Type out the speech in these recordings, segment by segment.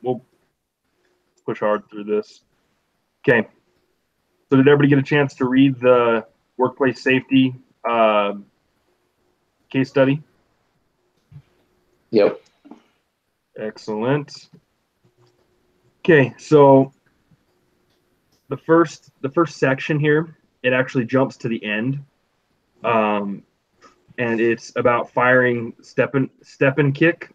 we'll push hard through this. Okay. So did everybody get a chance to read the workplace safety case study? Yep. Excellent. Okay, so the first section here, it actually jumps to the end, and it's about firing Stepanchik,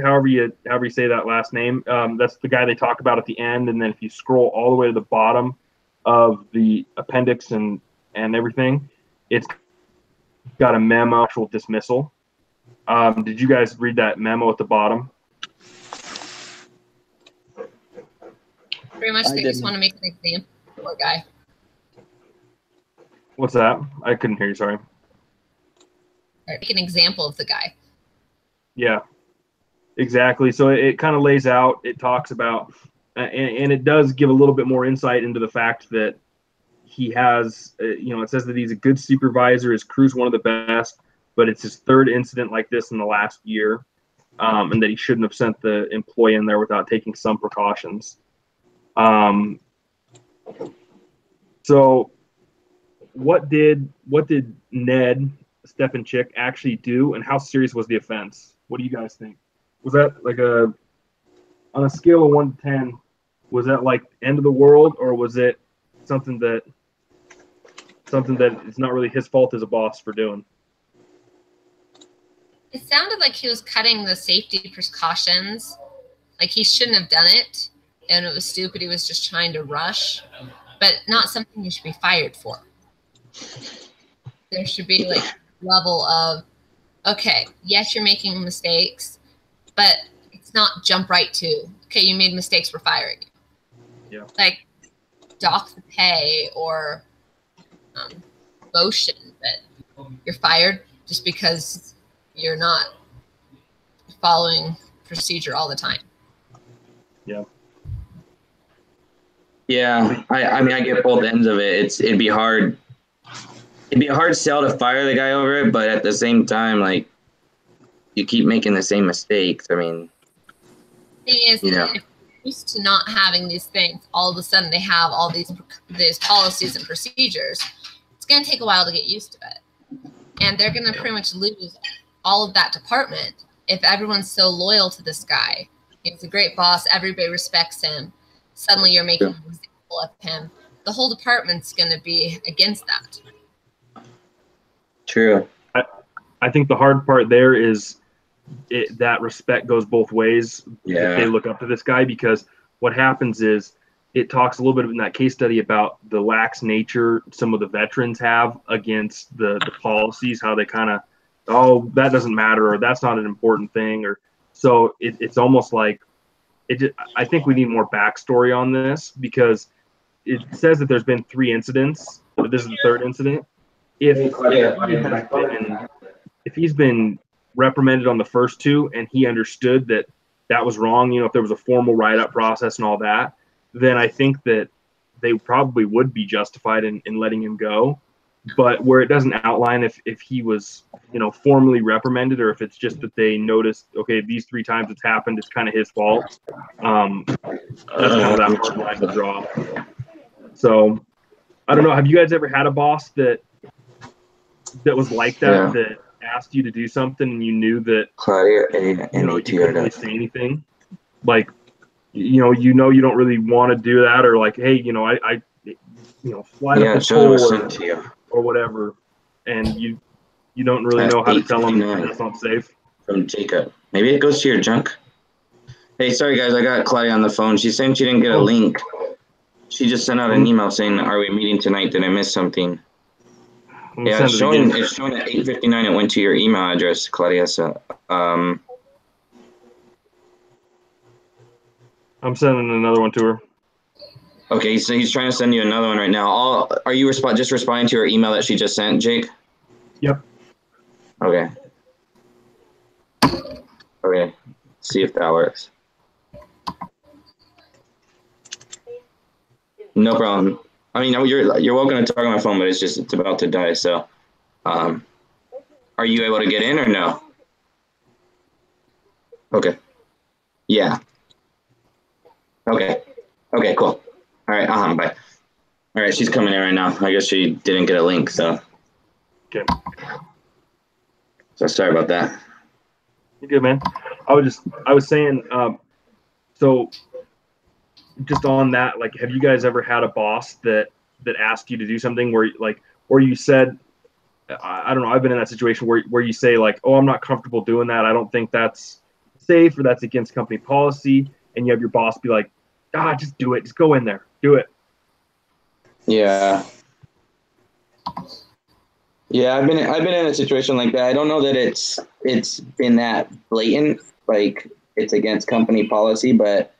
however you say that last name. That's the guy they talk about at the end, and then if you scroll all the way to the bottom of the appendix and everything, it's got a memo, actual dismissal. Did you guys read that memo at the bottom? Pretty much, they just want to make an example of a guy. What's that? I couldn't hear you, sorry. Make an example of the guy. Yeah, exactly. So it kind of lays out, it talks about, and it does give a little bit more insight into the fact that he has, it says that he's a good supervisor, his crew's one of the best, but it's his third incident like this in the last year, and that he shouldn't have sent the employee in there without taking some precautions. So what did Ned Stepanchik actually do, and how serious was the offense? What do you guys think? Was that like on a scale of 1 to 10, was that like end of the world, or was it something that it's not really his fault as a boss for doing? It sounded like he was cutting the safety precautions. Like he shouldn't have done it, and it was stupid. He was just trying to rush, but not something you should be fired for. There should be like level of, okay, yes, you're making mistakes, but it's not jump right to, okay, you made mistakes, we're firing you. Yeah. Like dock the pay or motion that you're fired just because you're not following procedure all the time. Yeah. Yeah, I mean, I get both ends of it. It'd be hard. It'd be a hard sell to fire the guy over it, but at the same time, like, you keep making the same mistakes. I mean, thing is, if you're used to not having these things, all of a sudden they have all these policies and procedures. It's going to take a while to get used to it, and they're going to pretty much lose all of that department if everyone's so loyal to this guy. He's a great boss. Everybody respects him. Suddenly you're making an example of him. The whole department's going to be against that. True. I think the hard part there is that respect goes both ways. Yeah. If they look up to this guy, because what happens is it talks a little bit in that case study about the lax nature some of the veterans have against the policies, how they kind of, oh, that doesn't matter, or that's not an important thing, or so it's almost like I think we need more backstory on this, because it says that there's been 3 incidents, but this is the 3rd incident. If he's been reprimanded on the first 2 and he understood that that was wrong, if there was a formal write-up process and all that, then I think that they probably would be justified in letting him go. But where it doesn't outline if he was, formally reprimanded, or if it's just that they noticed, okay, these 3 times it's happened, it's kind of his fault. That's kind of that hard line to draw. So I don't know. Have you guys ever had a boss that was like that, that asked you to do something and you knew that you couldn't really say anything? Like, you don't really want to do that, or like, hey, I fly up the pole or whatever, and you don't really know how to tell them that's not safe. From Jacob. Maybe it goes to your junk. Hey, sorry guys, I got Claudia on the phone. She's saying she didn't get a link. She just sent out an email saying, "Are we meeting tonight? Did I miss something?" Yeah, it's showing at 8:59 it went to your email address, Claudia. So I'm sending another one to her. Okay, so he's trying to send you another one right now. Are you just responding to her email that she just sent, Jake? Yep. Okay. Okay. See if that works. No problem. I mean, you're welcome to talk on my phone, but it's about to die. So, are you able to get in or no? Okay. Yeah. Okay. Okay, cool. All right, bye. All right, she's coming in right now. I guess she didn't get a link, so. Okay. So sorry about that. You're good, man. I was saying, so just on that, like, have you guys ever had a boss that asked you to do something where you said, I don't know, I've been in that situation where you say like, oh, I'm not comfortable doing that. I don't think that's safe or that's against company policy. And you have your boss be like, just do it. Just go in there. Do it. Yeah. Yeah, I've been in a situation like that. I don't know that it's been that blatant, like it's against company policy, but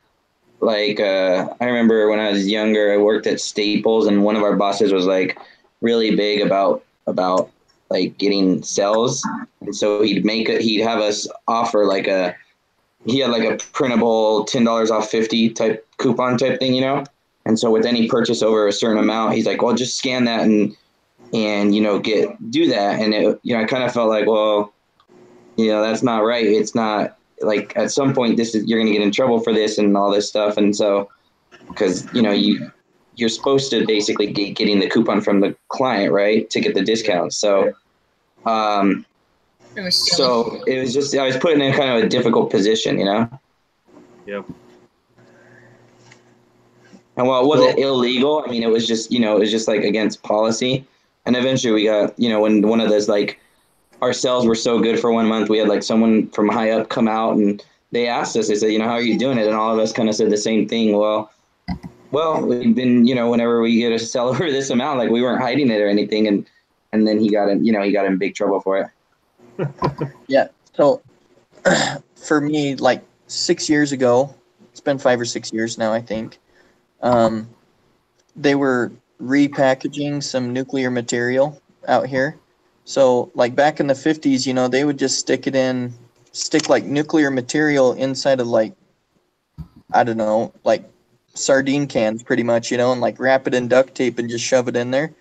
like I remember when I was younger, I worked at Staples, and one of our bosses was like really big about like getting sales, and so he'd have us offer he had like a printable $10 off 50 type coupon type thing, and so with any purchase over a certain amount, he's like, well, just scan that and do that. And I kind of felt like, well, that's not right. It's not like at some point you're going to get in trouble for this and all this stuff. And so, because, you're supposed to basically getting the coupon from the client, right, to get the discount. So, so it was just, I was put in a kind of a difficult position, Yep. And while it wasn't illegal, I mean, it was just, like against policy. And eventually we got, when one of those, like, our sales were so good for 1 month, we had like someone from high up come out and they asked us, they said, how are you doing it? And all of us kind of said the same thing. Well, we've been, whenever we get a sell over this amount, like we weren't hiding it or anything. And then he got in big trouble for it. Yeah. So for me, like 6 years ago, it's been 5 or 6 years now, I think. They were repackaging some nuclear material out here. So like back in the 50s, they would just stick like nuclear material inside of like, I don't know, like sardine cans pretty much, and like wrap it in duct tape and just shove it in there.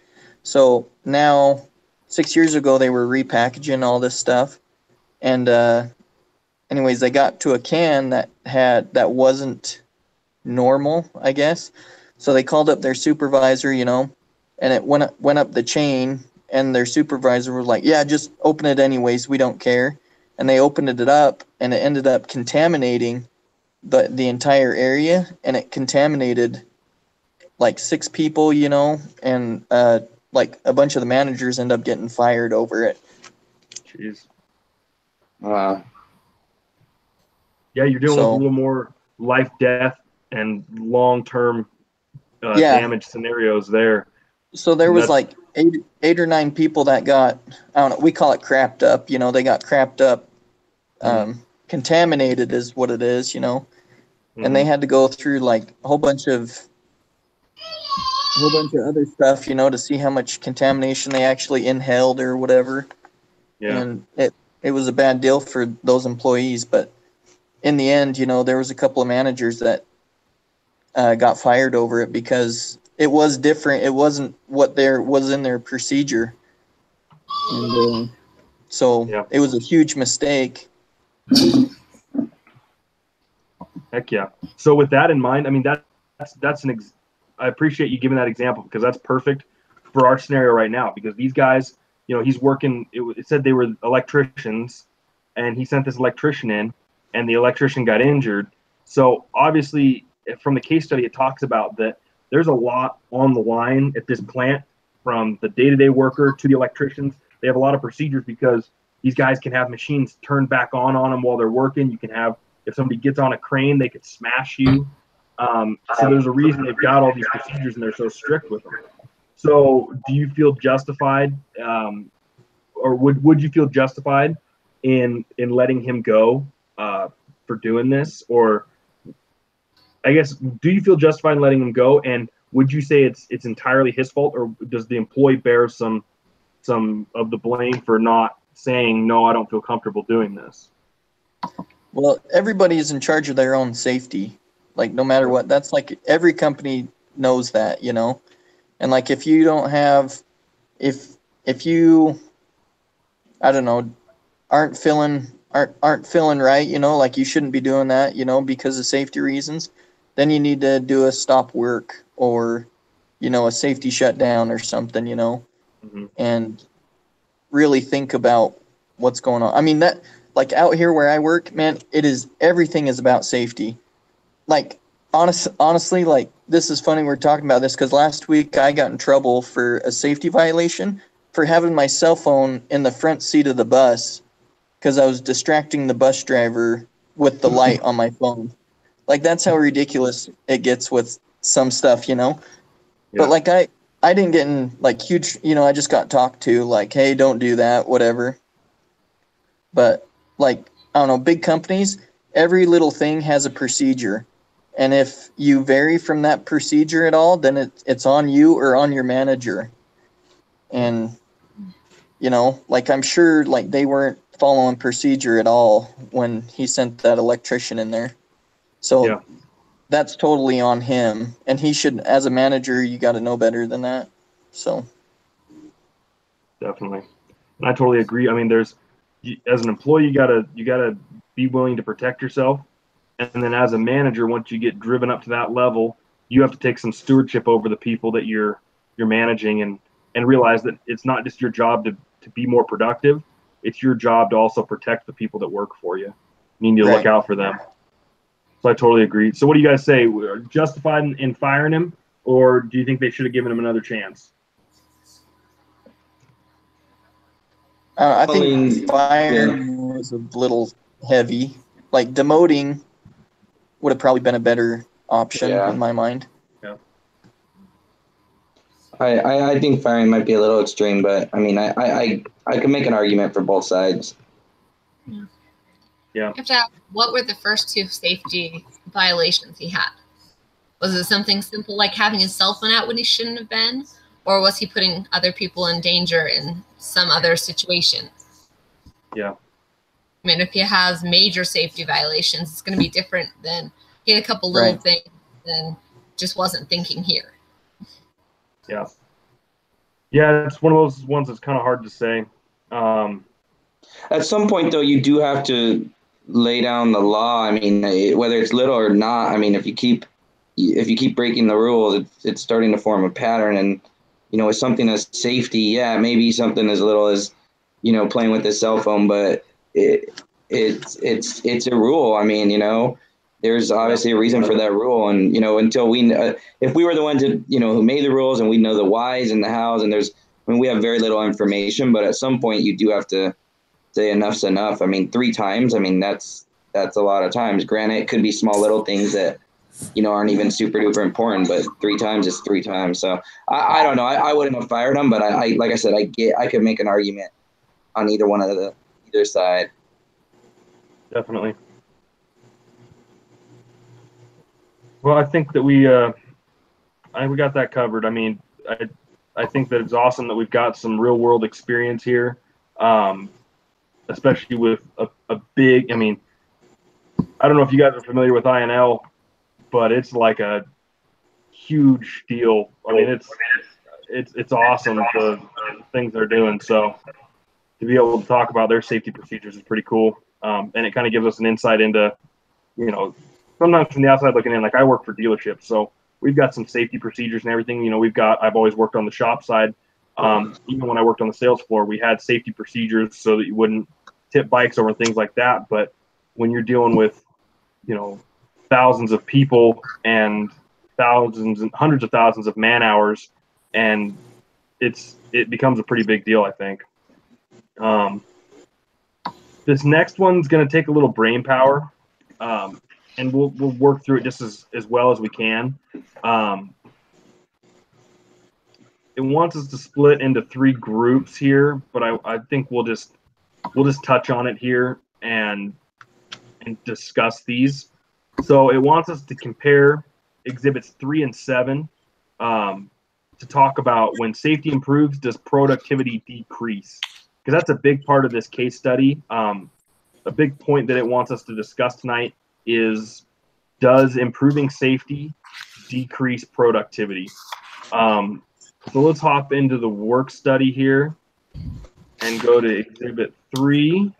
So now 6 years ago, they were repackaging all this stuff. And anyways, they got to a can that wasn't normal, I guess. So they called up their supervisor, and it went up the chain, and their supervisor was like, yeah, just open it anyways, we don't care. And they opened it up, and it ended up contaminating the entire area, and it contaminated like 6 people, and like a bunch of the managers end up getting fired over it. Jeez. Wow. Yeah, you're dealing with a little more life, death, and long-term damage scenarios there. So there was like eight or 9 people that got, I don't know, we call it crapped up. They got crapped up. Contaminated is what it is, and they had to go through like a whole bunch of other stuff, to see how much contamination they actually inhaled or whatever. Yeah. And it was a bad deal for those employees, but in the end, there was a couple of managers that got fired over it because it was different. It wasn't what was in their procedure. And it was a huge mistake. Heck yeah. So with that in mind, I mean, I appreciate you giving that example because that's perfect for our scenario right now, because these guys, he's working, it said they were electricians, and he sent this electrician in, and the electrician got injured. So obviously from the case study, it talks about that there's a lot on the line at this plant, from the day-to-day worker to the electricians. They have a lot of procedures because these guys can have machines turned back on them while they're working. You can have, if somebody gets on a crane, they could smash you. So there's a reason they've got all these procedures and they're so strict with them. So do you feel justified, or would you feel justified in letting him go for doing this? Or I guess, do you feel justified in letting him go? And would you say it's entirely his fault, or does the employee bear some of the blame for not saying, no, I don't feel comfortable doing this? Well, everybody is in charge of their own safety, like no matter what. That's like every company knows that, and like if you don't have, if you, I don't know, aren't feeling right, like you shouldn't be doing that, because of safety reasons, then you need to do a stop work or, you know, a safety shutdown or something, you know, and really think about what's going on. I mean, that, like out here where I work, man, everything is about safety. Like, honestly, like, this is funny we're talking about this because last week I got in trouble for a safety violation for having my cell phone in the front seat of the bus because I was distracting the bus driver with the light on my phone. Like, that's how ridiculous it gets with some stuff, you know? Yeah. But, like, I didn't get in, like, huge, you know, I just got talked to, like, hey, don't do that, whatever. But, like, I don't know, big companies, every little thing has a procedure. And if you vary from that procedure at all, then it's on you or on your manager. And, you know, like, I'm sure, like, they weren't following procedure at all when he sent that electrician in there. So that's totally on him. And he should, as a manager, you got to know better than that. So. Definitely. And I totally agree. I mean, as an employee, you gotta be willing to protect yourself. And then as a manager, once you get driven up to that level, you have to take some stewardship over the people that you're managing and realize that it's not just your job to be more productive. It's your job to also protect the people that work for you. You need to look out for them. So I totally agree. So what do you guys say? Justified in firing him, or do you think they should have given him another chance? I think firing was a little heavy. Like, demoting would have probably been a better option in my mind. Yeah. I think firing might be a little extreme, but I mean, I can make an argument for both sides. Yeah. Yeah. You have to ask, what were the first two safety violations he had? Was it something simple like having his cell phone out when he shouldn't have been? Or was he putting other people in danger in some other situation? Yeah. I mean, if he has major safety violations, it's going to be different than he had a couple little things and just wasn't thinking here. Yeah. Yeah, it's one of those ones that's kind of hard to say. At some point, though, you do have to lay down the law. I mean, whether it's little or not. I mean, if you keep breaking the rules, it's starting to form a pattern. And you know, with something as safety, maybe something as little as, you know, playing with his cell phone, but it's a rule. I mean, you know, there's obviously a reason for that rule, and you know, until if we were the ones that, you know, who made the rules and we know the whys and the hows, and we have very little information, but at some point you do have to say enough's enough. I mean, 3 times. I mean, that's a lot of times. Granted, it could be small little things that, you know, aren't even super duper important, but 3 times is 3 times. So I don't know. I wouldn't have fired him, but I like I said, I could make an argument on either side. Definitely. Well, I think that we got that covered. I mean, I think that it's awesome that we've got some real world experience here, especially with a big. I mean, I don't know if you guys are familiar with INL, but it's like a huge deal. I mean, it's awesome the things they're doing. So to be able to talk about their safety procedures is pretty cool, and it kind of gives us an insight into, you know, sometimes from the outside looking in. Like, I work for dealerships, so we've got some safety procedures and everything. You know, I've always worked on the shop side. Even when I worked on the sales floor, we had safety procedures so that you wouldn't tip bikes over things like that. But when you're dealing with, you know, thousands of people and thousands and hundreds of thousands of man hours, and it becomes a pretty big deal, I think. This next one's going to take a little brain power, and we'll work through it just as well as we can. It wants us to split into 3 groups here, but I think we'll just touch on it here and discuss these. So it wants us to compare exhibits 3 and 7 to talk about, when safety improves, does productivity decrease? Because that's a big part of this case study. A big point that it wants us to discuss tonight is, does improving safety decrease productivity? So let's hop into the work study here and go to exhibit 3.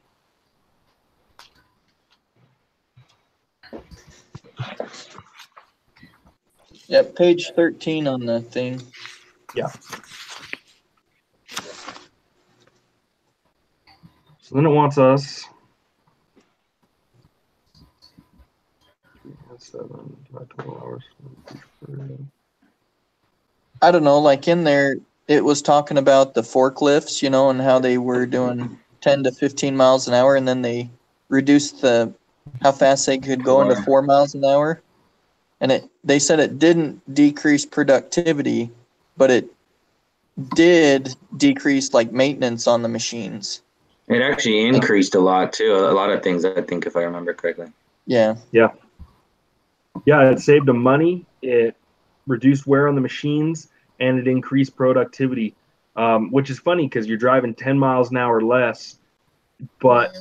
Yep, page 13 on the thing. Yeah. So then it wants us 7 by 12 hours. I don't know, like in there, it was talking about the forklifts, you know, and how they were doing 10 to 15 miles an hour, and then they reduced how fast they could go into 4 miles an hour. And they said it didn't decrease productivity, but it did decrease like maintenance on the machines. It actually increased a lot too. A lot of things, I think, if I remember correctly. Yeah. Yeah. Yeah, it saved them money. It reduced wear on the machines, and it increased productivity, which is funny because you're driving 10 miles an hour less, but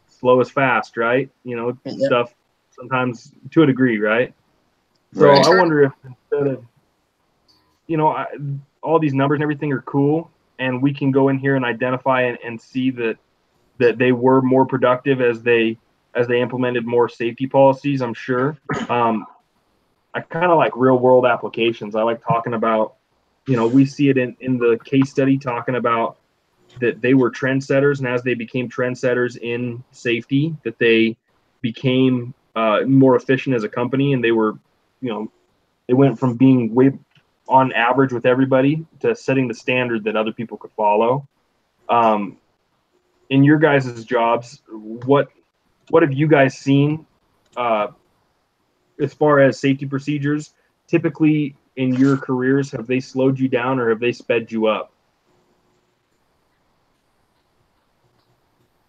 slow is fast, right? You know, stuff sometimes to a degree, right? So Right. I wonder if instead of, you know, all these numbers and everything are cool, and we can go in here and identify and see that they were more productive as they implemented more safety policies. I'm sure. I kind of like real world applications. I like talking about, you know, we see it in the case study talking about that they were trendsetters, and as they became trendsetters in safety, that they became more efficient as a company, and they were, you know, they went from being way on average with everybody to setting the standard that other people could follow. In your guys' jobs, what have you guys seen as far as safety procedures? Typically in your careers, have they slowed you down or have they sped you up?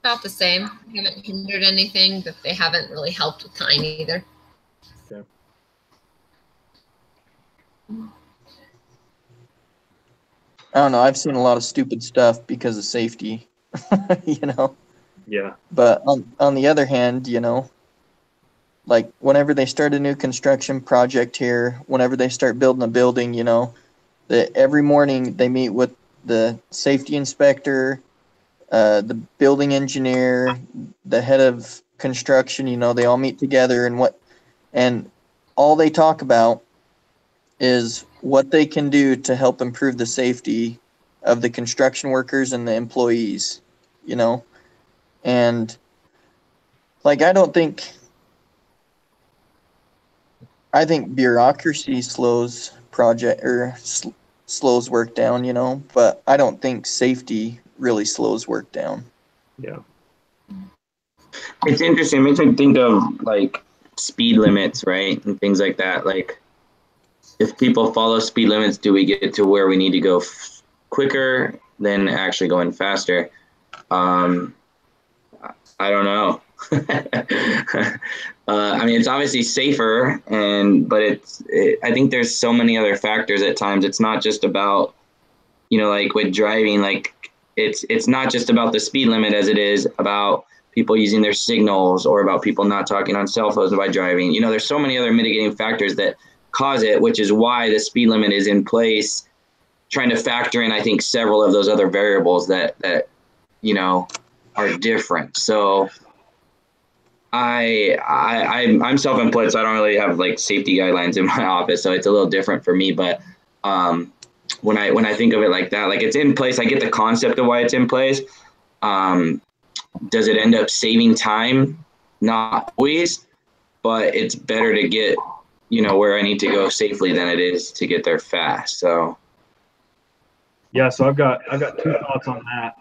About the same. They haven't hindered anything, but they haven't really helped with time either. Okay. I don't know. I've seen a lot of stupid stuff because of safety, you know. Yeah. But on the other hand, you know, like whenever they start a new construction project here, whenever they start building a building, you know, every morning they meet with the safety inspector, the building engineer, the head of construction. You know, they all meet together, and all they talk about is what they can do to help improve the safety of the construction workers and the employees, you know. And like I think bureaucracy slows slows work down, you know, but I don't think safety really slows work down. Yeah. It's interesting. It makes me think of like speed limits, right? And things like that. Like if people follow speed limits, do we get to where we need to go quicker than actually going faster? I don't know. I mean, it's obviously safer, but I think there's so many other factors at times. It's not just about, you know, like with driving, like it's not just about the speed limit as it is about people using their signals or about people not talking on cell phones by driving. You know, there's so many other mitigating factors that cause it, which is why the speed limit is in place, trying to factor in, I think, several of those other variables that you know, are different. So I'm self-employed, so I don't really have like safety guidelines in my office, so it's a little different for me. But when I think of it like that, like it's in place, I get the concept of why it's in place. Does it end up saving time? Not always, but it's better to get, you know, where I need to go safely than it is to get there fast. So yeah, so I've got two thoughts on that.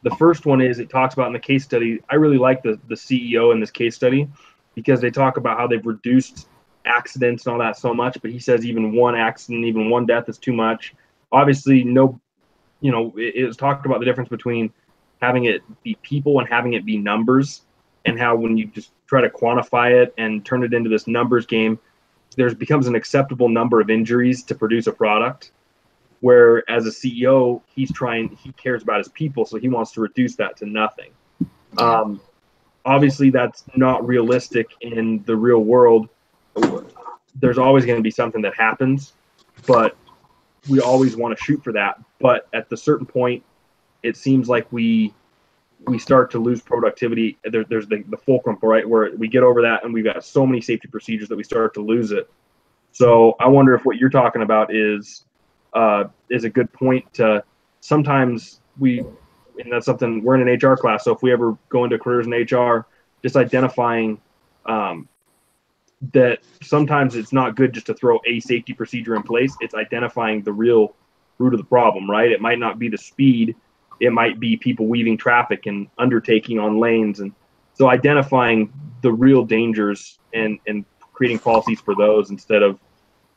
The first one is it talks about in the case study. I really like the CEO in this case study because they talk about how they've reduced accidents and all that so much. But he says even one accident, even one death is too much. Obviously, no, you know, it was talked about the difference between having it be people and having it be numbers, and how when you just try to quantify it and turn it into this numbers game, there becomes an acceptable number of injuries to produce a product. Where as a CEO, he cares about his people, so he wants to reduce that to nothing. Obviously, that's not realistic in the real world. There's always going to be something that happens, but we always want to shoot for that. But at the certain point, it seems like we start to lose productivity. There's the fulcrum, right, where we get over that, and we've got so many safety procedures that we start to lose it. So I wonder if what you're talking about is a good point to sometimes and that's something we're in an HR class. So if we ever go into careers in HR, just identifying that sometimes it's not good just to throw a safety procedure in place. It's identifying the real root of the problem, right? It might not be the speed. It might be people weaving traffic and undertaking on lanes. And so identifying the real dangers and creating policies for those instead of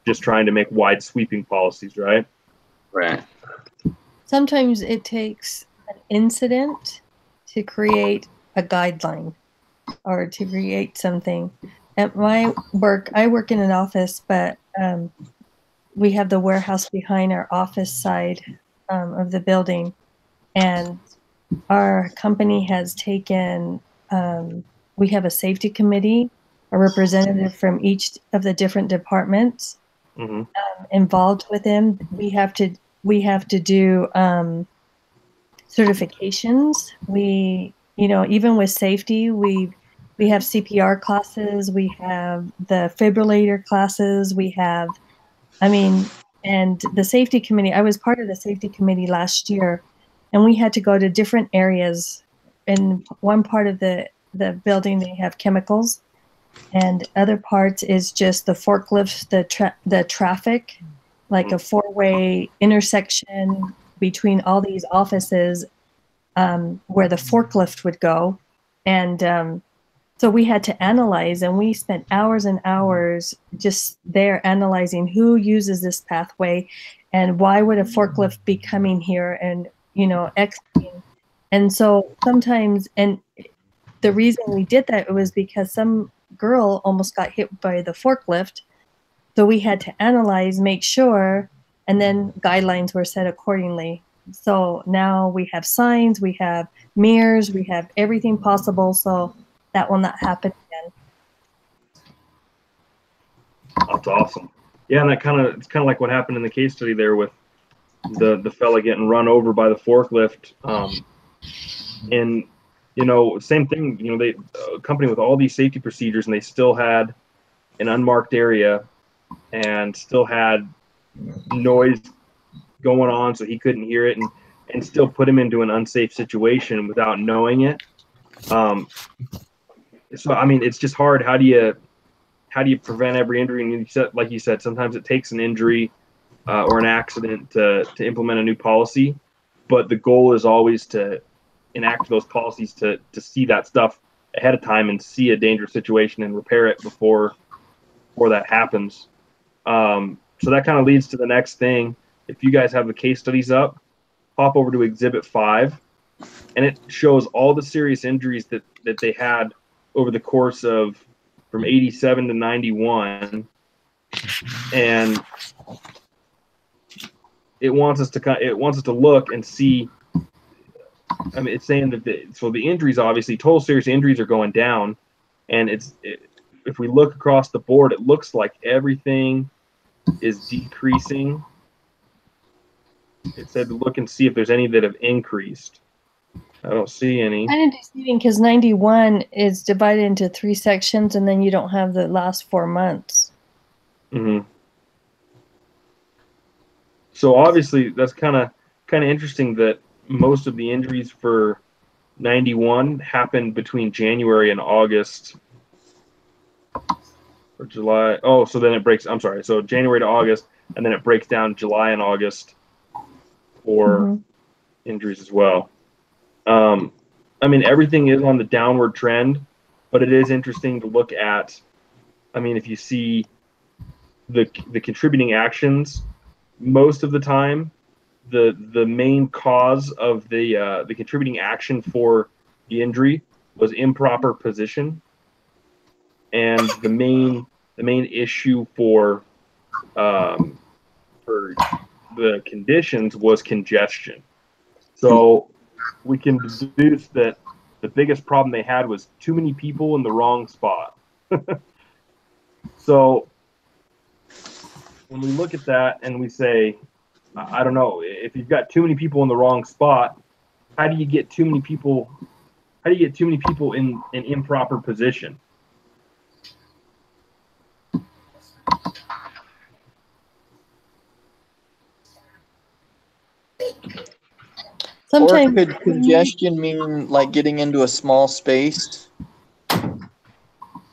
just trying to make wide sweeping policies, right? Right. Sometimes it takes an incident to create a guideline or to create something. At my work, I work in an office, but we have the warehouse behind our office side of the building. And our company has taken, we have a safety committee, a representative from each of the different departments involved with them. We have to do certifications. We, even with safety, we have CPR classes, we have the fibrillator classes, we have, and the safety committee, I was part of the safety committee last year, and we had to go to different areas. In one part of the building, they have chemicals, and other parts is just the forklifts, the traffic, like a four-way intersection between all these offices where the forklift would go. And so we had to analyze, and we spent hours and hours just there analyzing who uses this pathway and why would a forklift be coming here and, exiting. And so sometimes, and the reason we did that was because some girl almost got hit by the forklift. So we had to analyze, make sure, and then guidelines were set accordingly. So now we have signs, we have mirrors, we have everything possible. So that will not happen again. That's awesome. Yeah, and it's kind of like what happened in the case study there with the fella getting run over by the forklift. And same thing. They a company with all these safety procedures, and they still had an unmarked area, and still had noise going on, so he couldn't hear it, and still put him into an unsafe situation without knowing it. So it's just hard. How do you prevent every injury? And like you said, sometimes it takes an injury or an accident to implement a new policy, but the goal is always to enact those policies to see that stuff ahead of time and see a dangerous situation and repair it before that happens. So that kind of leads to the next thing. If you guys have the case studies up, hop over to Exhibit 5, and it shows all the serious injuries that they had over the course of from 87 to 91, and it wants us to look and see. It's saying that the injuries, obviously total serious injuries, are going down, and if we look across the board, it looks like everything is decreasing. It said to look and see if there's any that have increased. I don't see any. Kind of deceiving because 91 is divided into 3 sections, and then you don't have the last 4 months. Mm-hmm. So obviously that's kind of interesting that most of the injuries for 91 happened between January and August or July. Oh, so then it breaks. I'm sorry. So January to August, and then it breaks down July and August for injuries as well. Everything is on the downward trend, but it is interesting to look at. If you see the contributing actions, most of the time, the main cause of the contributing action for the injury was improper position, and the main issue for the conditions was congestion. So we can deduce that the biggest problem they had was too many people in the wrong spot. So when we look at that and we say, I don't know, if you've got too many people in the wrong spot, how do you get too many people in an improper position? Sometimes Or could congestion mean like getting into a small space,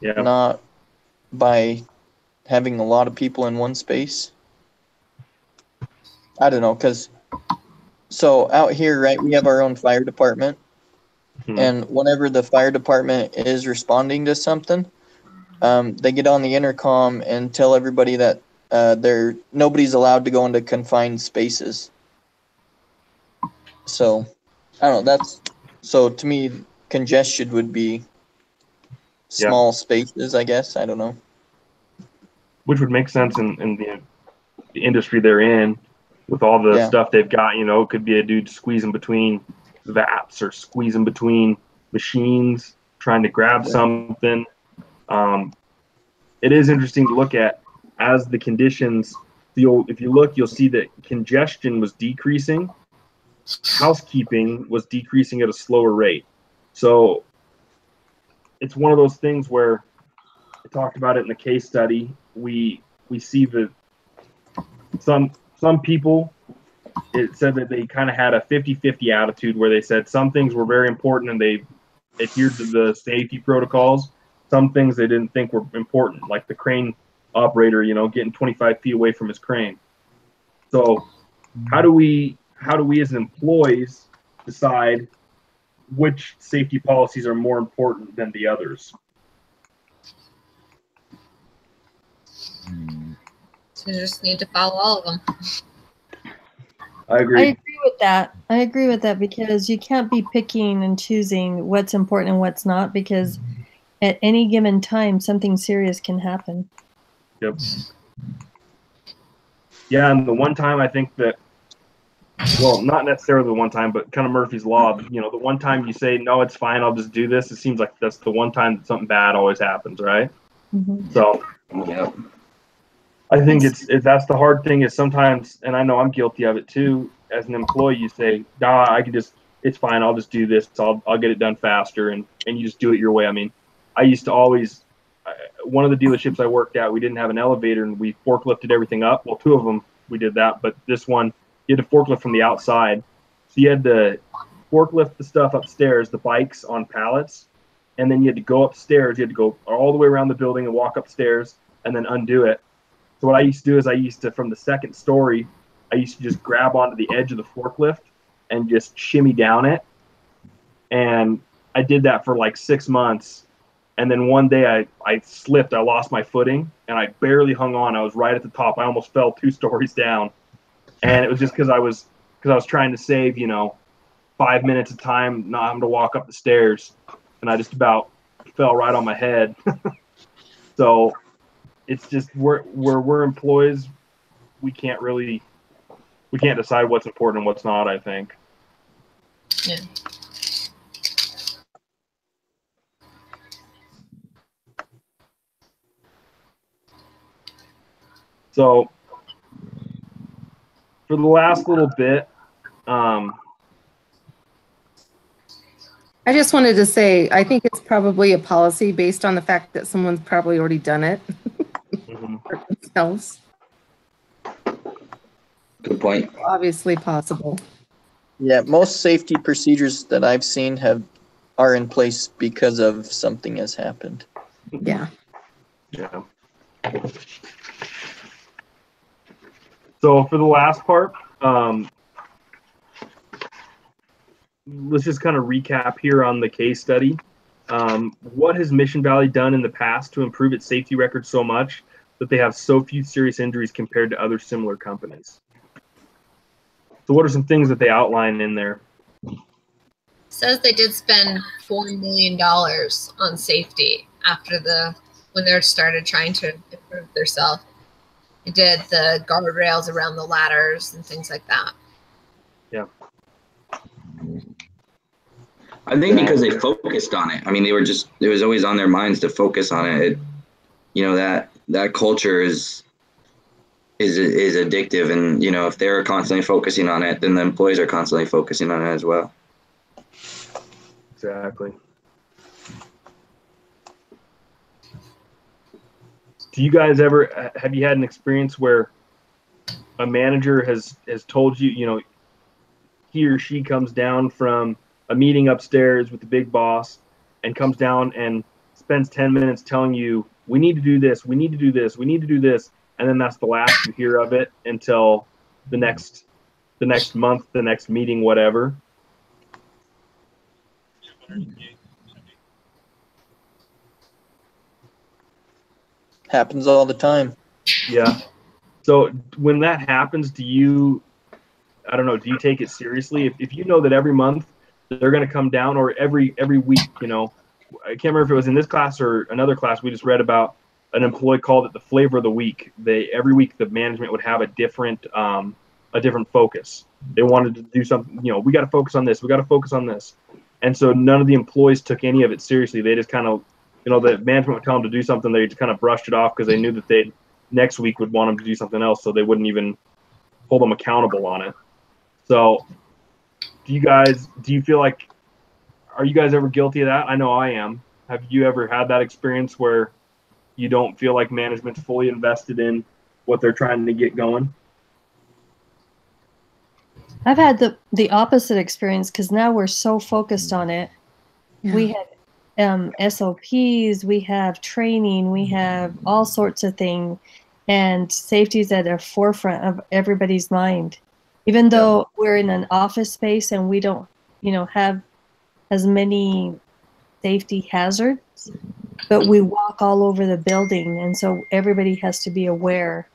Yeah. not by having a lot of people in one space? I don't know, because so out here, right, we have our own fire department, and whenever the fire department is responding to something, they get on the intercom and tell everybody that nobody's allowed to go into confined spaces. So I don't know. So to me, congestion would be small spaces, I guess. I don't know. Which would make sense in the industry they're in, with all the stuff they've got. You know, it could be a dude squeezing between vats or squeezing between machines trying to grab something. It is interesting to look at as the conditions. If you look, you'll see that congestion was decreasing. Housekeeping was decreasing at a slower rate. So it's one of those things where I talked about it in the case study. We see that some people, it said that they kind of had a 50-50 attitude where they said some things were very important and they adhered to the safety protocols. Some things they didn't think were important, like the crane operator, you know, getting 25 feet away from his crane. So how do we as employees decide which safety policies are more important than the others? So you just need to follow all of them. I agree. I agree with that. I agree with that because you can't be picking and choosing what's important and what's not, because at any given time, something serious can happen. Yep. Yeah, and the one time I think that, well, not necessarily the one time, but kind of Murphy's Law, you know, the one time you say, no, it's fine, I'll just do this, it seems like that's the one time that something bad always happens, right? Mm-hmm. So, Yep. I think that's the hard thing is sometimes, and I know I'm guilty of it too, as an employee, you say, nah, it's fine, I'll just do this, I'll get it done faster, and you just do it your way. I mean, I used to always, one of the dealerships I worked at, we didn't have an elevator, and we forklifted everything up. Well, two of them, we did that, but this one, you had to forklift from the outside. So you had to forklift the stuff upstairs, the bikes on pallets, and then you had to go upstairs. You had to go all the way around the building and walk upstairs and then undo it. So what I used to do is from the second story, I used to just grab onto the edge of the forklift and just shimmy down it. And I did that for like 6 months. And then one day I slipped, I lost my footing, and I barely hung on. I was right at the top. I almost fell 2 stories down. And it was just because I was trying to save, 5 minutes of time, not having to walk up the stairs. And I just about fell right on my head. So it's just we're employees, we can't decide what's important and what's not, I think. Yeah. So for the last little bit, I just wanted to say, I think it's probably a policy based on the fact that someone's probably already done it for themselves. Good point. Obviously possible. Yeah, most safety procedures that I've seen are in place because of something has happened. Yeah. Yeah. So for the last part, let's just kind of recap here on the case study. What has Mission Valley done in the past to improve its safety record so much that they have so few serious injuries compared to other similar companies? So what are some things that they outline in there? Says they did spend $4 million on safety when they started trying to improve themselves. They did the guardrails around the ladders and things like that. Yeah. I think because they focused on it. I mean, it was always on their minds to focus on it. That culture is addictive, and if they're constantly focusing on it, then the employees are constantly focusing on it as well. Exactly. Do you guys have you had an experience where a manager has told you, he or she comes down from a meeting upstairs with the big boss and comes down and spends 10 minutes telling you, we need to do this, we need to do this, we need to do this, and then that's the last you hear of it until the next month, the next meeting, whatever. Happens all the time. Yeah. So when that happens, do you take it seriously? If you know that every month they're going to come down, or every week, I can't remember if it was in this class or another class, we just read about an employee called it the flavor of the week. Every week the management would have a different focus. They wanted to do something, we got to focus on this, we got to focus on this. And so none of the employees took any of it seriously. They just kind of, the management would tell them to do something, they just kind of brushed it off because they knew that next week would want them to do something else, so they wouldn't even hold them accountable on it. So do you feel like, are you guys ever guilty of that? I know I am. Have you ever had that experience where you don't feel like management's fully invested in what they're trying to get going? I've had the opposite experience, because now we're so focused on it. Yeah. We have SOPs, we have training, we have all sorts of things, and safety is at the forefront of everybody's mind. Even though we're in an office space and we don't, have as many safety hazards, but we walk all over the building, and so everybody has to be aware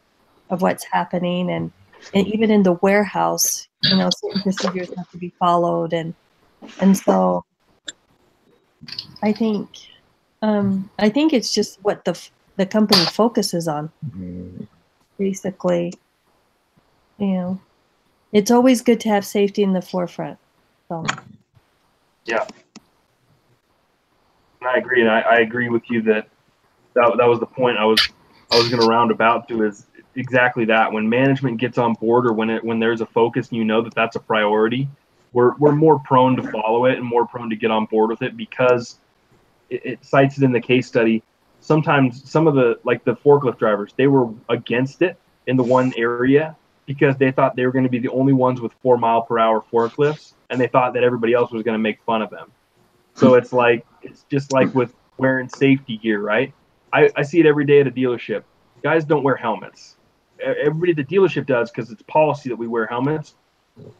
of what's happening, and even in the warehouse, certain procedures have to be followed, and so I think it's just what the company focuses on. Basically, it's always good to have safety in the forefront. So. Yeah, and I agree, and I agree with you that was the point I was going to round about to, is exactly that. When management gets on board, or when there's a focus and that that's a priority, we're more prone to follow it and more prone to get on board with it, because it cites it in the case study. Sometimes some of the forklift drivers, they were against it in the one area because they thought they were going to be the only ones with 4-mile-per-hour forklifts, and they thought that everybody else was going to make fun of them. So it's just like with wearing safety gear, right? I see it every day at a dealership. Guys don't wear helmets. Everybody at the dealership does, because it's policy that we wear helmets.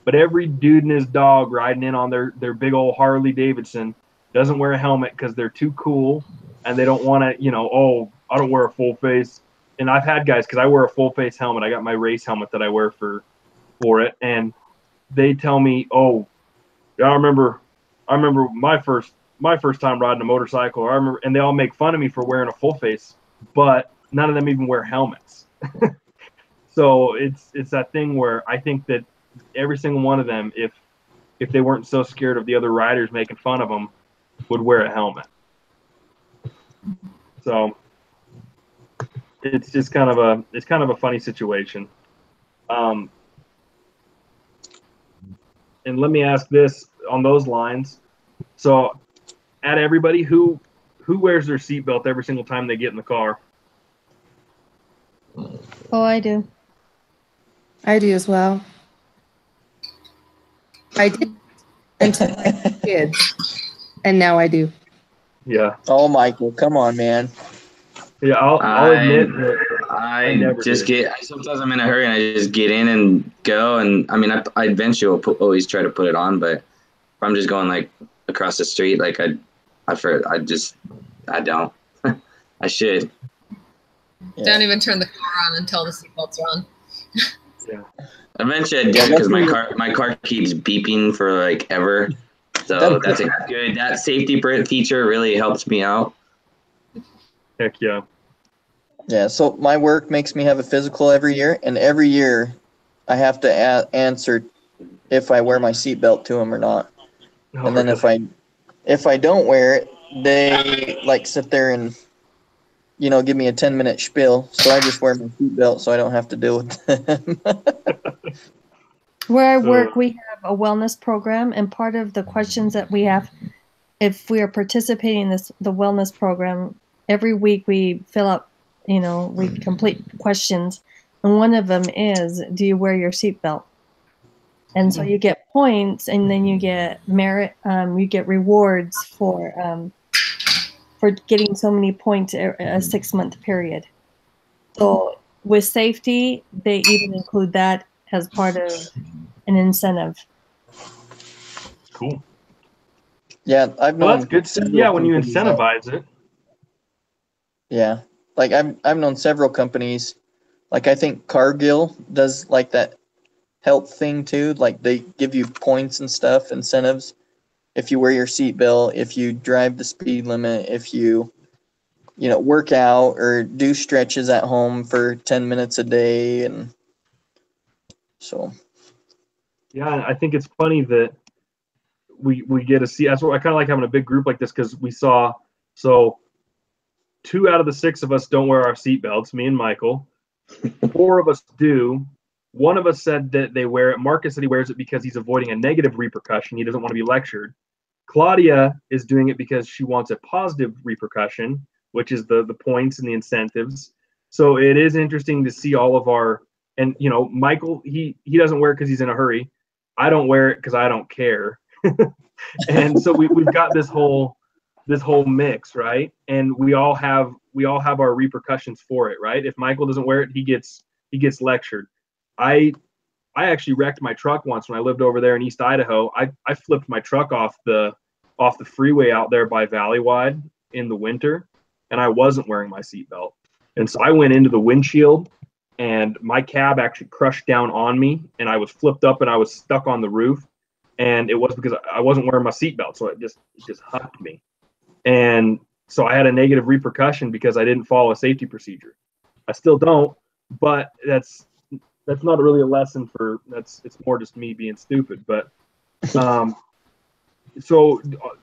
But every dude and his dog riding in on their big old Harley Davidson doesn't wear a helmet because they're too cool, and they don't want to, I don't wear a full face. And I've had guys, because I wear a full face helmet. I got my race helmet that I wear for it, and they tell me, I remember my first time riding a motorcycle. And they all make fun of me for wearing a full face, but none of them even wear helmets. So it's that thing where I think that every single one of them, if they weren't so scared of the other riders making fun of them, would wear a helmet. So it's just kind of a funny situation. And let me ask this on those lines. So at everybody, who wears their seatbelt every single time they get in the car? Oh, I do. I do as well. I did until I had kids, and now I do. Yeah. Oh, Michael, come on, man. Yeah, I'll admit that I sometimes I'm in a hurry and I just get in and go. And I mean, I eventually will always try to put it on, but if I'm just going across the street, I don't. I should. Yeah. Don't even turn the car on until the seatbelt's on. Yeah. Eventually I do, because my car keeps beeping for ever. So that's a good, that safety feature really helps me out. Heck yeah. Yeah, so my work makes me have a physical every year, and every year I have to answer if I wear my seatbelt to them or not. Oh, and then really? if I don't wear it, they sit there and give me a 10-minute spiel. So I just wear my seatbelt so I don't have to deal with them. Where I work, we have a wellness program, and part of the questions that we have, if we are participating in the wellness program, every week we fill out, we complete questions, and one of them is, do you wear your seatbelt? And so you get points, and then you get merit. You get rewards for getting so many points a 6-month period. So with safety, they even include that as part of an incentive. Cool. Yeah, I've known. Well, that's good. several Yeah, when you companies that- incentivize it. Yeah, like I've known several companies. Like I think Cargill does like that health thing too. Like they give you points and stuff, incentives. If you wear your seatbelt, if you drive the speed limit, if you work out or do stretches at home for 10 minutes a day. And so. Yeah, I think it's funny that we get to see. That's what I kind of like having a big group like this, because we saw, so 2 out of the 6 of us don't wear our seatbelts, me and Michael. 4 of us do. 1 of us said that they wear it. Marcus said he wears it because he's avoiding a negative repercussion. He doesn't want to be lectured. Claudia is doing it because she wants a positive repercussion, which is the points and the incentives. So it is interesting to see all of our, and Michael, he doesn't wear it because he's in a hurry. I don't wear it because I don't care. And so we've got this whole mix, right? And we all have our repercussions for it, right? If Michael doesn't wear it, he gets lectured. I actually wrecked my truck once when I lived over there in East Idaho. I flipped my truck off the freeway out there by Valleywide in the winter, and I wasn't wearing my seatbelt. And so I went into the windshield, and my cab actually crushed down on me, and I was flipped up and I was stuck on the roof. And it was because I wasn't wearing my seatbelt, so it just hucked me. And so I had a negative repercussion because I didn't follow a safety procedure. I still don't, but that's not really a lesson for it's more just me being stupid. But so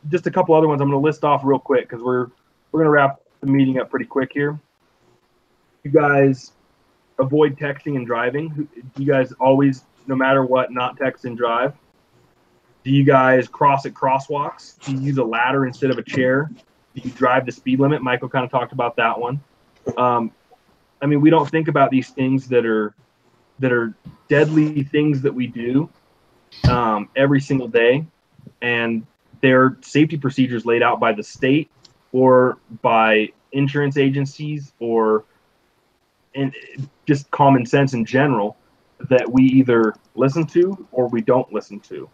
just a couple other ones I'm going to list off real quick, because we're going to wrap the meeting up pretty quick here. You guys avoid texting and driving. Do you guys always, no matter what, not text and drive? Do you guys cross at crosswalks? Do you use a ladder instead of a chair? Do you drive the speed limit? Michael kind of talked about that one. I mean, we don't think about these things that are deadly things that we do every single day, and they're safety procedures laid out by the state or by insurance agencies or just common sense in general that we either listen to or we don't listen to.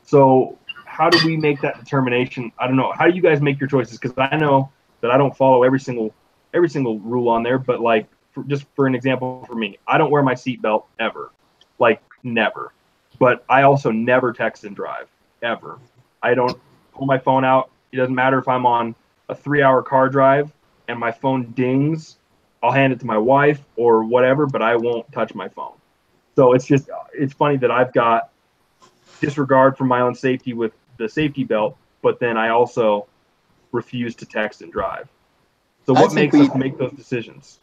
So how do we make that determination? I don't know. How do you guys make your choices? Because I know that I don't follow every single rule on there, but like just for an example for me, I don't wear my seatbelt ever, like never. But I also never text and drive ever. I don't pull my phone out. It doesn't matter if I'm on a 3-hour car drive and my phone dings, I'll hand it to my wife or whatever, but I won't touch my phone. So it's funny that I've got disregard for my own safety with the safety belt, but then I also refuse to text and drive. So what makes us make those decisions?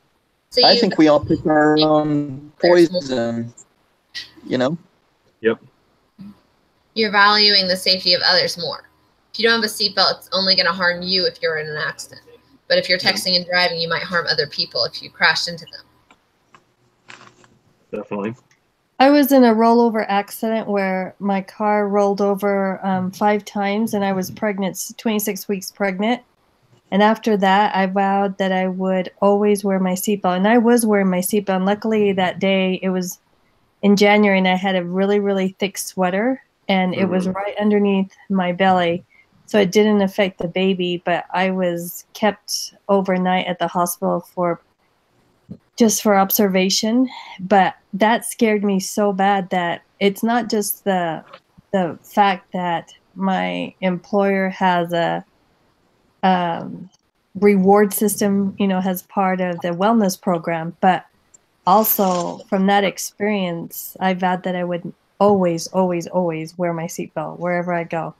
So I think we all pick our own poison, Yep. You're valuing the safety of others more. If you don't have a seatbelt, it's only going to harm you if you're in an accident. But if you're texting and driving, you might harm other people if you crash into them. Definitely. I was in a rollover accident where my car rolled over 5 times, and I was pregnant, 26 weeks pregnant. And after that, I vowed that I would always wear my seatbelt. And I was wearing my seatbelt. And luckily that day, it was in January, and I had a really, really thick sweater, and it was right underneath my belly. So it didn't affect the baby, but I was kept overnight at the hospital for observation. But that scared me so bad that it's not just the fact that my employer has a reward system, as part of the wellness program, but also from that experience, I vowed that I would always, always, always wear my seatbelt wherever I go.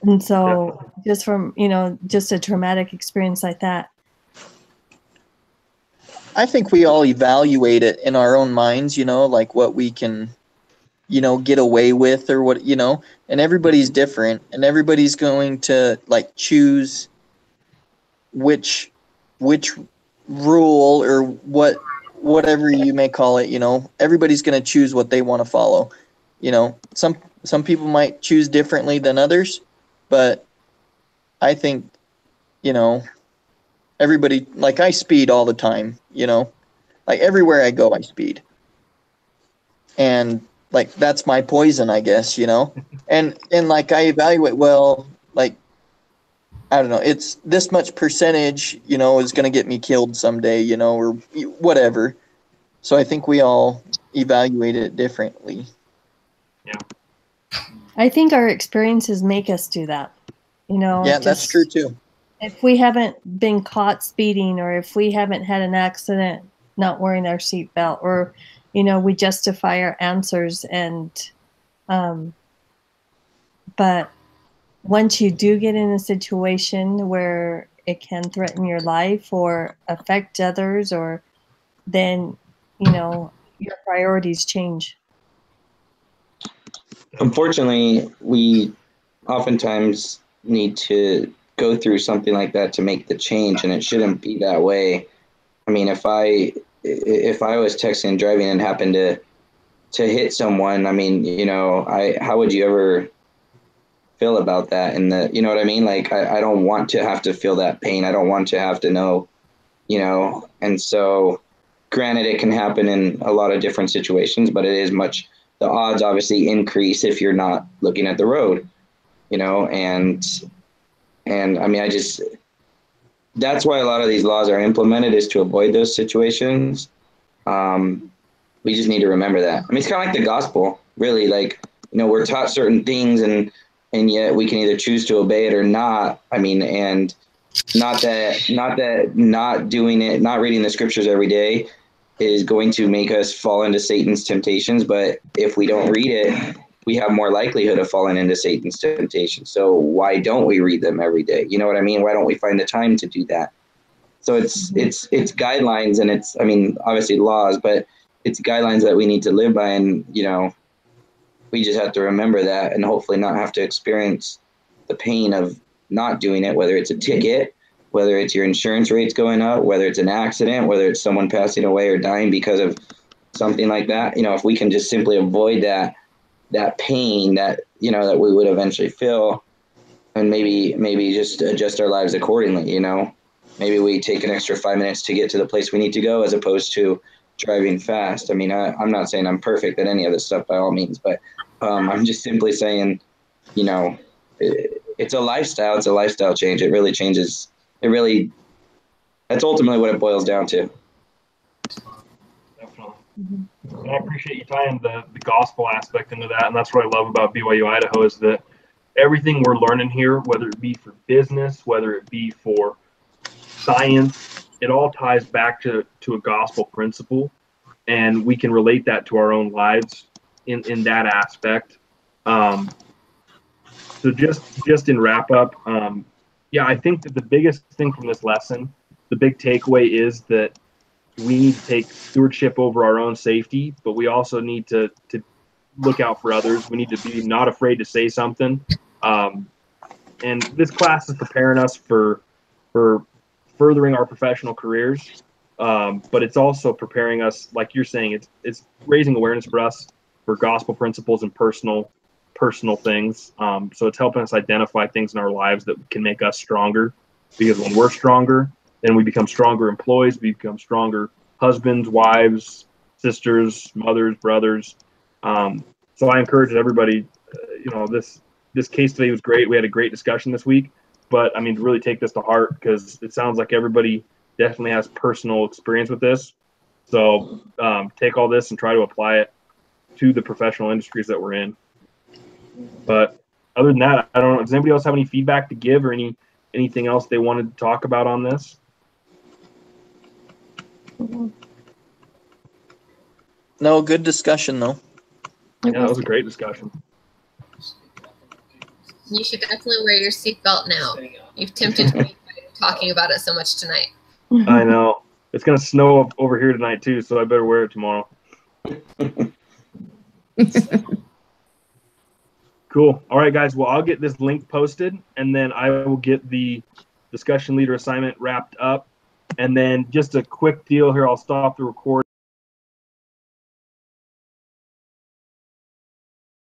And so just from, just a traumatic experience like that. I think we all evaluate it in our own minds, like what we can, get away with or what, and everybody's different, and everybody's going to like choose which rule or whatever you may call it, everybody's going to choose what they want to follow. You know, some people might choose differently than others, but I think, you know, everybody, like I speed all the time, you know, like everywhere I go, I speed. And like, that's my poison, I guess, you know, and like I evaluate, well, like, I don't know, it's this much percentage, you know, is going to get me killed someday, you know, or whatever. So I think we all evaluate it differently. Yeah. I think our experiences make us do that. You know, Yeah, that's true too. If we haven't been caught speeding, or if we haven't had an accident not wearing our seatbelt, or, you know, we justify our answers. And, but once you do get in a situation where it can threaten your life or affect others, or then, you know, your priorities change. Unfortunately, we oftentimes need to go through something like that to make the change, and it shouldn't be that way. I mean, if I was texting and driving and happened to hit someone, I mean, you know, how would you ever feel about that? And you know what I mean? Like, I don't want to have to feel that pain. I don't want to have to know, you know. And so, granted, it can happen in a lot of different situations, but it is the odds obviously increase if you're not looking at the road, you know. And I mean, that's why a lot of these laws are implemented, is to avoid those situations. We just need to remember that. I mean, it's kind of like the gospel, really. Like, you know, we're taught certain things, and yet we can either choose to obey it or not. I mean, and not that not doing it, not reading the scriptures every day is going to make us fall into Satan's temptations. But if we don't read it, we have more likelihood of falling into Satan's temptation. So why don't we read them every day? You know what I mean? Why don't we find the time to do that? So it's guidelines, and it's, I mean, obviously laws, but it's guidelines that we need to live by. And, you know, we just have to remember that, and hopefully not have to experience the pain of not doing it, whether it's a ticket, whether it's your insurance rates going up, whether it's an accident, whether it's someone passing away or dying because of something like that. You know, if we can just simply avoid that pain that, you know, that we would eventually feel, and maybe just adjust our lives accordingly. You know, maybe we take an extra 5 minutes to get to the place we need to go, as opposed to driving fast. I mean, I'm not saying I'm perfect at any of this stuff by all means, but I'm just simply saying, you know, it's a lifestyle. It's a lifestyle change. It really changes. That's ultimately what it boils down to. Definitely. And I appreciate you tying the gospel aspect into that. And that's what I love about BYU Idaho, is that everything we're learning here, whether it be for business, whether it be for science, it all ties back to a gospel principle. And we can relate that to our own lives in that aspect. So just in wrap up, yeah, I think that the biggest thing from this lesson, the big takeaway, is that we need to take stewardship over our own safety, but we also need to look out for others. We need to be not afraid to say something. And this class is preparing us for furthering our professional careers, but it's also preparing us, like you're saying, it's raising awareness for us for gospel principles and personal things. So it's helping us identify things in our lives that can make us stronger, because when we're stronger, then we become stronger employees, we become stronger husbands, wives, sisters, mothers, brothers. So I encourage everybody, you know, this case today was great. We had a great discussion this week, but I mean, to really take this to heart, because it sounds like everybody definitely has personal experience with this. So take all this and try to apply it to the professional industries that we're in. But other than that, I don't know. Does anybody else have any feedback to give, or anything else they wanted to talk about on this? No, good discussion though. Yeah, that was a great discussion. You should definitely wear your seatbelt now. You've tempted me by talking about it so much tonight. I know. It's going to snow over here tonight too, so I better wear it tomorrow. Cool. All right, guys. Well, I'll get this link posted, and then I will get the discussion leader assignment wrapped up. And then just a quick deal here. I'll stop the recording.